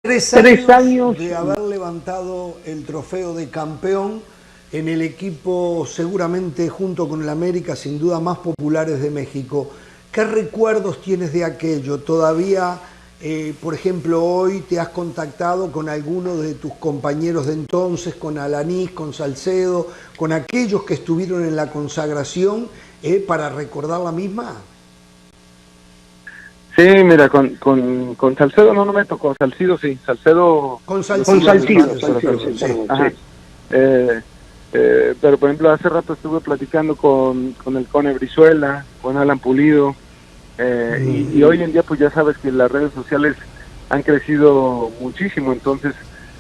Tres años de haber levantado el trofeo de campeón en el equipo seguramente junto con el América sin duda más populares de México. ¿Qué recuerdos tienes de aquello? ¿Todavía, por ejemplo, hoy te has contactado con alguno de tus compañeros de entonces, con Alanís, con Salcedo, con aquellos que estuvieron en la consagración para recordar la misma? Sí, mira, con Salcedo no me tocó, Salcido sí, Salcedo... Con Salcido. Sí. Ajá. Pero por ejemplo hace rato estuve platicando con el Cone Brizuela, con Alan Pulido, y hoy en día pues ya sabes que las redes sociales han crecido muchísimo, entonces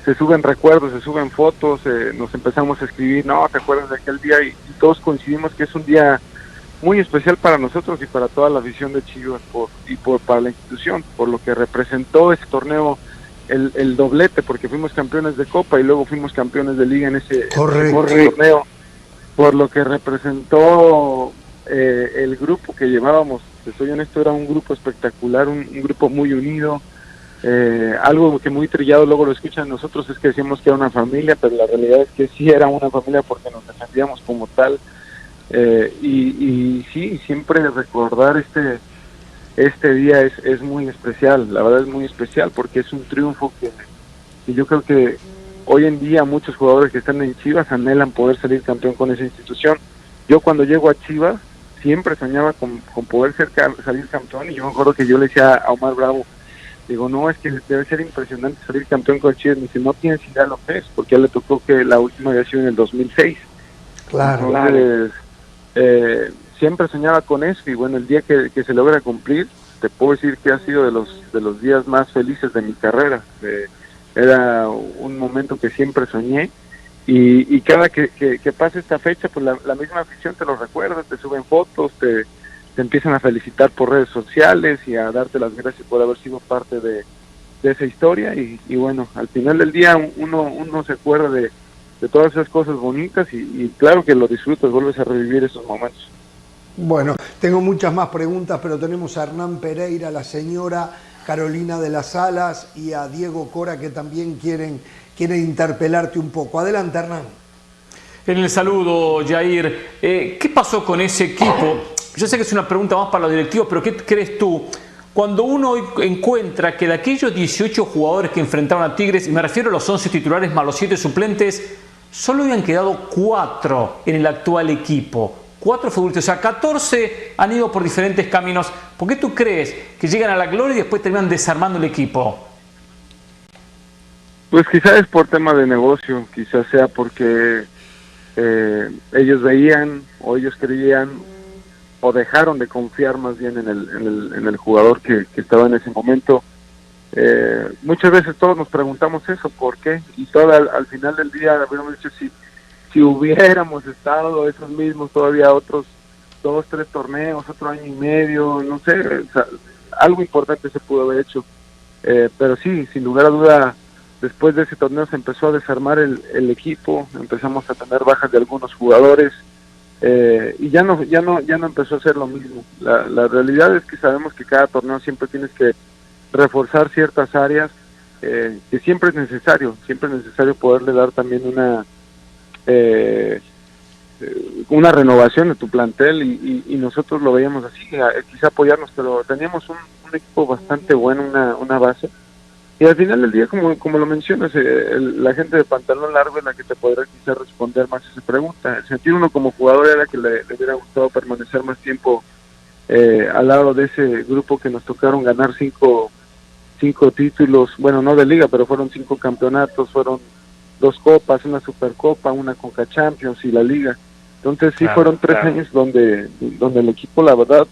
se suben recuerdos, se suben fotos, nos empezamos a escribir, no, ¿te acuerdas de aquel día? Y todos coincidimos que es un día muy especial para nosotros y para toda la afición de Chivas para la institución, por lo que representó ese torneo, el doblete, porque fuimos campeones de Copa y luego fuimos campeones de Liga en ese torneo, por lo que representó el grupo que llevábamos. Te soy honesto, era un grupo espectacular, un grupo muy unido, algo que muy trillado luego lo escuchan nosotros es que decíamos que era una familia, pero la realidad es que sí era una familia porque nos defendíamos como tal. Y sí, siempre recordar este día es muy especial, la verdad es muy especial porque es un triunfo que yo creo que hoy en día muchos jugadores que están en Chivas anhelan poder salir campeón con esa institución. Yo cuando llego a Chivas siempre soñaba con poder salir campeón, y yo me acuerdo que yo le decía a Omar Bravo, digo, no, es que debe ser impresionante salir campeón con Chivas. Me dice, no tienes idea lo que es, porque a él le tocó que la última había sido en el 2006. Claro. Entonces, siempre soñaba con eso, y bueno, el día que se logra cumplir, te puedo decir que ha sido de los días más felices de mi carrera. Era un momento que siempre soñé, y cada que pasa esta fecha, pues la misma afición te lo recuerda, te suben fotos, te empiezan a felicitar por redes sociales y a darte las gracias por haber sido parte de esa historia, y bueno, al final del día uno se acuerda de todas esas cosas bonitas, y claro que lo disfrutas, vuelves a revivir esos momentos. Bueno, tengo muchas más preguntas, pero tenemos a Hernán Pereira, a la señora Carolina de las Alas y a Diego Cora que también quieren interpelarte un poco. Adelante, Hernán. En el saludo, Jair, ¿qué pasó con ese equipo? Yo sé que es una pregunta más para los directivos, pero ¿qué crees tú? Cuando uno encuentra que de aquellos 18 jugadores que enfrentaron a Tigres, y me refiero a los 11 titulares más los 7 suplentes, solo habían quedado 4 en el actual equipo. 4 futbolistas, o sea, 14 han ido por diferentes caminos. ¿Por qué tú crees que llegan a la gloria y después terminan desarmando el equipo? Pues quizás es por tema de negocio, quizás sea porque ellos veían o ellos creían o dejaron de confiar más bien en el jugador que estaba en ese momento. Muchas veces todos nos preguntamos eso, ¿por qué? Y todo al final del día habríamos dicho, si hubiéramos estado esos mismos todavía otros 2, 3 torneos, otro año y medio, no sé, o sea, algo importante se pudo haber hecho. Pero sí, sin lugar a duda, después de ese torneo se empezó a desarmar el equipo, empezamos a tener bajas de algunos jugadores, y ya no empezó a ser lo mismo. La realidad es que sabemos que cada torneo siempre tienes que reforzar ciertas áreas, que siempre es necesario poderle dar también una renovación de tu plantel, y nosotros lo veíamos así, quizá apoyarnos, pero teníamos un equipo bastante bueno, una base, y al final del día, como lo mencionas, la gente de pantalón largo es la que te podrá quizá responder más esa pregunta. El sentir uno como jugador era que le hubiera gustado permanecer más tiempo al lado de ese grupo que nos tocaron ganar 5 títulos, bueno, no de liga, pero fueron 5 campeonatos, fueron 2 copas, una supercopa, una Conca Champions y la liga. Entonces sí, fueron 3 años donde el equipo, la verdad,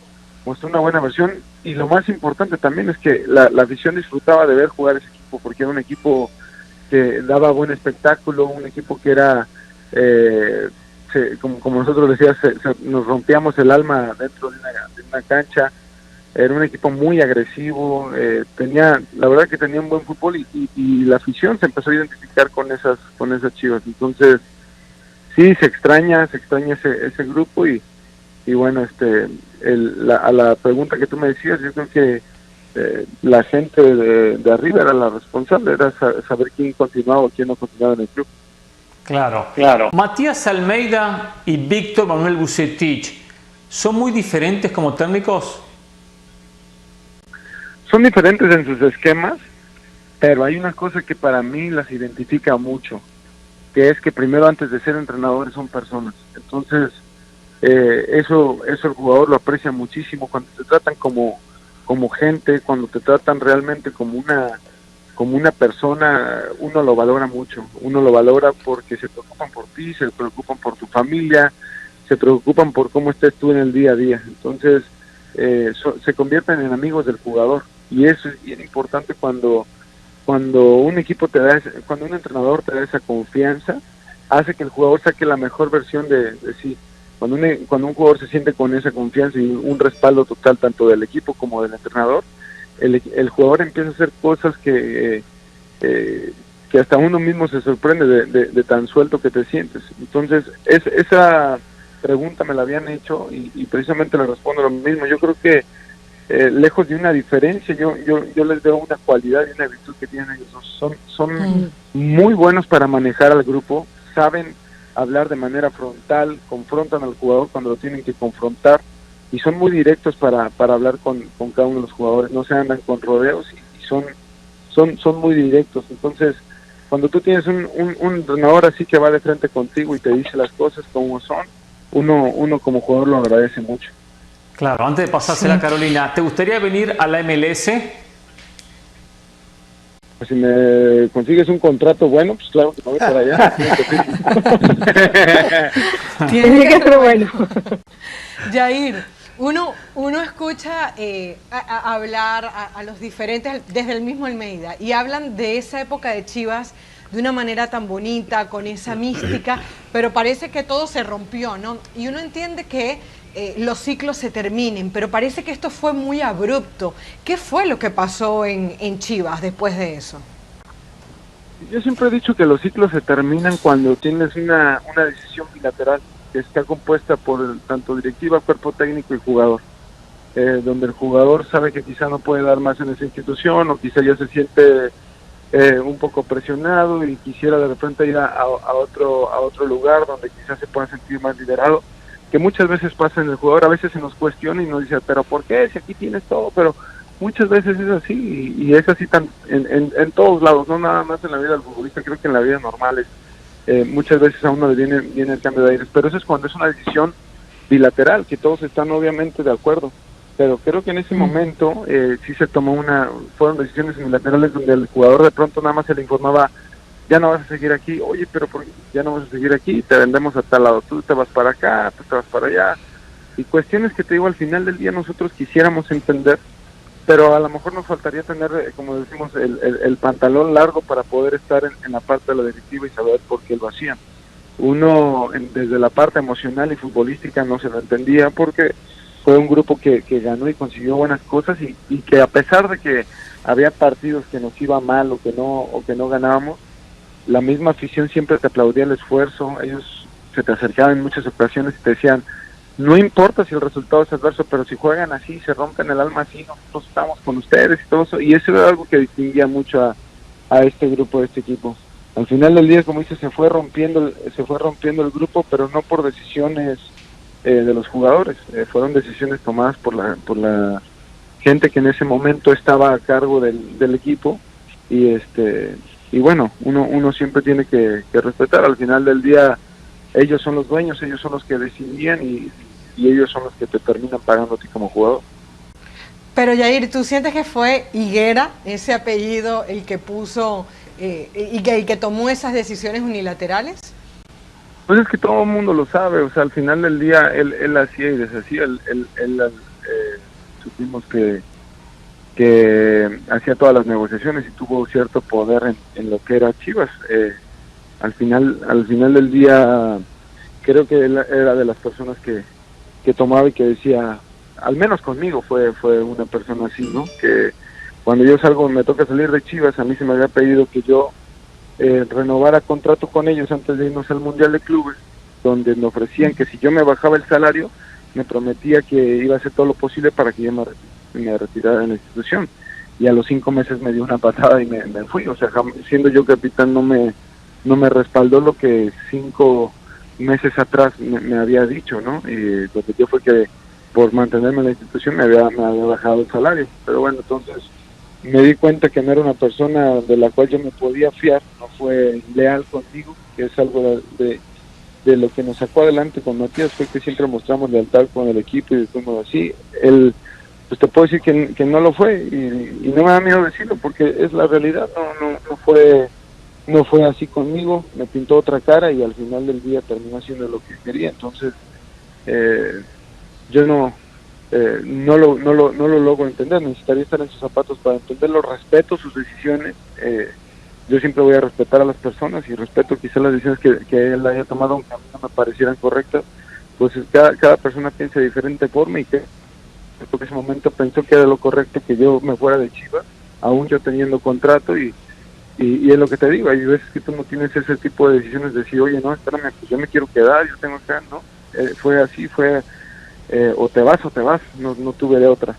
mostró una buena versión, y lo más importante también es que la afición disfrutaba de ver jugar ese equipo, porque era un equipo que daba buen espectáculo, un equipo que era, como nosotros decíamos, nos rompíamos el alma dentro de una cancha. Era un equipo muy agresivo, la verdad que tenía un buen fútbol, y la afición se empezó a identificar con esas Chivas. Entonces sí, se extraña ese grupo, y bueno, a la pregunta que tú me decías, yo creo que la gente de arriba era la responsable, era saber quién continuaba o quién no continuaba en el club. Claro, claro. Matías Almeida y Víctor Manuel Vucetich, ¿son muy diferentes como técnicos? Son diferentes en sus esquemas, pero hay una cosa que para mí las identifica mucho, que es que primero, antes de ser entrenadores, son personas. Entonces, eso el jugador lo aprecia muchísimo cuando te tratan como gente, cuando te tratan realmente como una persona. Uno lo valora mucho, uno lo valora porque se preocupan por ti, se preocupan por tu familia, se preocupan por cómo estés tú en el día a día. Entonces se convierten en amigos del jugador, y eso es bien importante cuando un equipo cuando un entrenador te da esa confianza, hace que el jugador saque la mejor versión de sí. Cuando un jugador se siente con esa confianza y un respaldo total tanto del equipo como del entrenador, el jugador empieza a hacer cosas que hasta uno mismo se sorprende de tan suelto que te sientes. Entonces, esa pregunta me la habían hecho y precisamente le respondo lo mismo. Yo creo que lejos de una diferencia, yo les veo una cualidad y una virtud que tienen ellos dos. Son muy buenos para manejar al grupo, saben hablar de manera frontal, confrontan al jugador cuando lo tienen que confrontar, y son muy directos para hablar con cada uno de los jugadores, no se andan con rodeos y son muy directos. Entonces, cuando tú tienes un entrenador así que va de frente contigo y te dice las cosas como son, uno como jugador lo agradece mucho. Claro, antes de pasársela a Carolina, ¿te gustaría venir a la MLS? Pues si me consigues un contrato bueno, pues claro que me voy para allá. Tiene que ser bueno. Jair, uno escucha hablar a los diferentes, desde el mismo Almeida, y hablan de esa época de Chivas de una manera tan bonita, con esa mística, pero parece que todo se rompió, ¿no? Y uno entiende que los ciclos se terminen, pero parece que esto fue muy abrupto. ¿Qué fue lo que pasó en Chivas después de eso? Yo siempre he dicho que los ciclos se terminan cuando tienes una decisión bilateral que está compuesta por tanto directiva, cuerpo técnico y jugador, donde el jugador sabe que quizá no puede dar más en esa institución, o quizá ya se siente un poco presionado y quisiera de repente ir a otro lugar donde quizás se pueda sentir más liderado, que muchas veces pasa en el jugador. A veces se nos cuestiona y nos dice, pero ¿por qué? Si aquí tienes todo. Pero muchas veces es así, y es así en todos lados, no nada más en la vida del futbolista. Creo que en la vida normal muchas veces a uno le viene el cambio de aires, pero eso es cuando es una decisión bilateral, que todos están obviamente de acuerdo. Pero creo que en ese momento sí se tomó fueron decisiones unilaterales donde el jugador de pronto nada más se le informaba, ya no vas a seguir aquí. Oye, pero ¿por qué ya no vas a seguir aquí? Te vendemos a tal lado, tú te vas para acá, tú te vas para allá, y cuestiones que te digo, al final del día nosotros quisiéramos entender, pero a lo mejor nos faltaría tener, como decimos, el pantalón largo para poder estar en la parte de la directiva y saber por qué lo hacían. Uno, desde la parte emocional y futbolística, no se lo entendía, porque fue un grupo que ganó y consiguió buenas cosas, y que a pesar de que había partidos que nos iba mal o que no ganábamos, la misma afición siempre te aplaudía el esfuerzo. Ellos se te acercaban en muchas ocasiones y te decían, no importa si el resultado es adverso, pero si juegan así, se rompen el alma así, nosotros estamos con ustedes y todo eso. Y eso era algo que distinguía mucho a este grupo, de este equipo. Al final del día, como dices, se fue rompiendo el grupo, pero no por decisiones de los jugadores, fueron decisiones tomadas por la gente que en ese momento estaba a cargo del equipo, y bueno, uno siempre tiene que respetar. Al final del día ellos son los dueños, ellos son los que decidían, y ellos son los que te terminan pagando a ti como jugador. Pero Jair, ¿tú sientes que fue Higuera, ese apellido, el que puso y que tomó esas decisiones unilaterales? Pues es que todo el mundo lo sabe, o sea, al final del día él hacía y deshacía, supimos que hacía todas las negociaciones y tuvo cierto poder en lo que era Chivas. Al final del día creo que él era de las personas que tomaba y que decía, al menos conmigo fue una persona así, ¿no? Que cuando yo me toca salir de Chivas, a mí se me había pedido que yo renovara contrato con ellos antes de irnos al Mundial de Clubes, donde me ofrecían que si yo me bajaba el salario, me prometía que iba a hacer todo lo posible para que yo me retirara de la institución. y a los 5 meses me dio una patada y me fui. O sea, siendo yo capitán no me respaldó lo que 5 meses atrás me había dicho, ¿no? Y lo que yo fue que por mantenerme en la institución me había bajado el salario. Pero bueno, entonces me di cuenta que no era una persona de la cual yo me podía fiar, no fue leal conmigo, que es algo de lo que nos sacó adelante con Matías, fue que siempre mostramos lealtad con el equipo y fuimos así. Él, pues te puedo decir que no lo fue y no me da miedo decirlo porque es la realidad, no fue así conmigo, me pintó otra cara y al final del día terminó haciendo lo que quería. Entonces yo no lo logro entender, necesitaría estar en sus zapatos para entenderlo, respeto sus decisiones, yo siempre voy a respetar a las personas y respeto quizás las decisiones que él haya tomado, aunque a mí no me parecieran correctas, pues cada persona piensa de diferente forma y que en ese momento pensó que era lo correcto que yo me fuera de Chivas, aún yo teniendo contrato y es lo que te digo, hay veces que tú no tienes ese tipo de decisiones de decir, oye, no, espérame, pues yo me quiero quedar, yo tengo acá, ¿no? Fue así, o te vas, no tuve de otra.